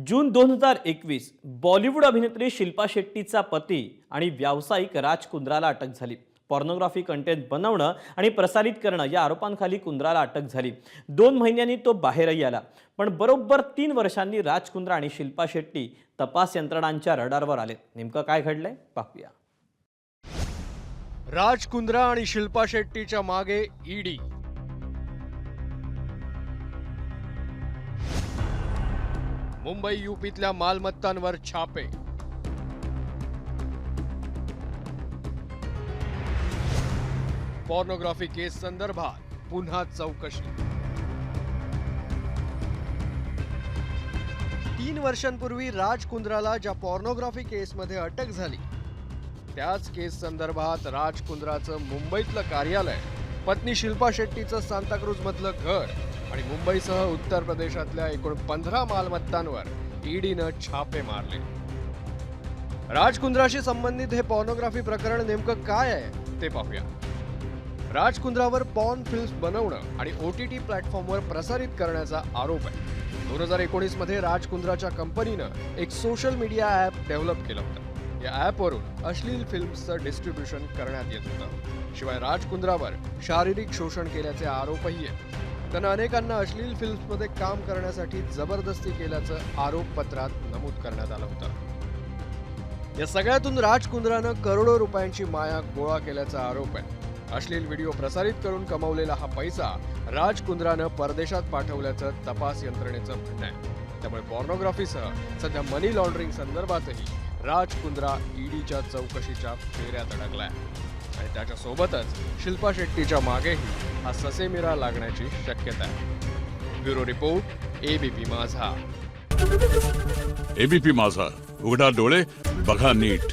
जून 2021 बॉलिवूड अभिनेत्री शिल्पा शेट्टीचा पती आणि व्यावसायिक राज कुंद्राला अटक झाली। पॉर्नोग्राफी कंटेंट बनवणं आणि प्रसारित करणं या आरोपांखाली कुंद्राला अटक झाली। 2 महिन्यांनी तो बाहेरही आला, पण बरोबर 3 वर्षांनी राज कुंद्रा आणि शिल्पा शेट्टी तपास यंत्रणांच्या रडारवर आले। नेमकं काय घडलंय पाहूया। राज कुंद्रा आणि शिल्पा शेट्टीच्या मागे ईडी। मुंबई यूपीतल्या मालमत्तांवर छापे। पॉर्नोग्राफी केस संदर्भात पुन्हा चौकशी। 3 वर्षांपूर्वी राज कुंद्राला ज्या पॉर्नोग्राफी केसमध्ये अटक झाली त्याच केस संदर्भात राज कुंद्राचं मुंबईतलं कार्यालय, पत्नी शिल्पा शेट्टीचं सांताक्रूज मधलं घर आणि मुंबईसह उत्तर प्रदेशातल्या एकूण 15 मालमत्तांवर ईडीनं छापे मारले। राज कुंद्राशी संबंधित हे पॉर्नोग्राफी प्रकरण नेमकं काय आहे ते पाहूया। राज कुंद्रावर पॉर्न फिल्म्स बनवणं आणि OTT प्लॅटफॉर्मवर प्रसारित करण्याचा आरोप आहे। 2019 मध्ये राज कुंद्राच्या कंपनीनं एक सोशल मीडिया ॲप डेव्हलप केलं होतं। या ॲपवरून अश्लील फिल्म्सचं डिस्ट्रीब्युशन करण्यात येत होतं। शिवाय राज कुंद्रावर शारीरिक शोषण केल्याचे आरोपही आहेत। त्यानं अनेकांना अश्लील फिल्म्समध्ये काम करण्यासाठी जबरदस्ती केल्याचं आरोपपत्रात नमूद करण्यात आलं होतं। या सगळ्यातून राज कुंद्रानं करोडो रुपयांची माया गोळा केल्याचा आरोप आहे। अश्लील व्हिडिओ प्रसारित करून कमावलेला हा पैसा राज कुंद्रानं परदेशात पाठवल्याचं तपास यंत्रणेचं म्हणणं आहे। त्यामुळे पॉर्नोग्राफीसह सध्या मनी लॉन्ड्रिंग संदर्भातही राज कुंद्रा ईडीच्या चौकशीच्या फेऱ्यात अडकलाय आणि त्याच्या सोबतच शिल्पा शेट्टीच्या मागेही हा ससेमिरा लागण्याची शक्यता आहे। ब्युरो रिपोर्ट ABP माझा। ABP माझा, उघडा डोळे बघा नीट।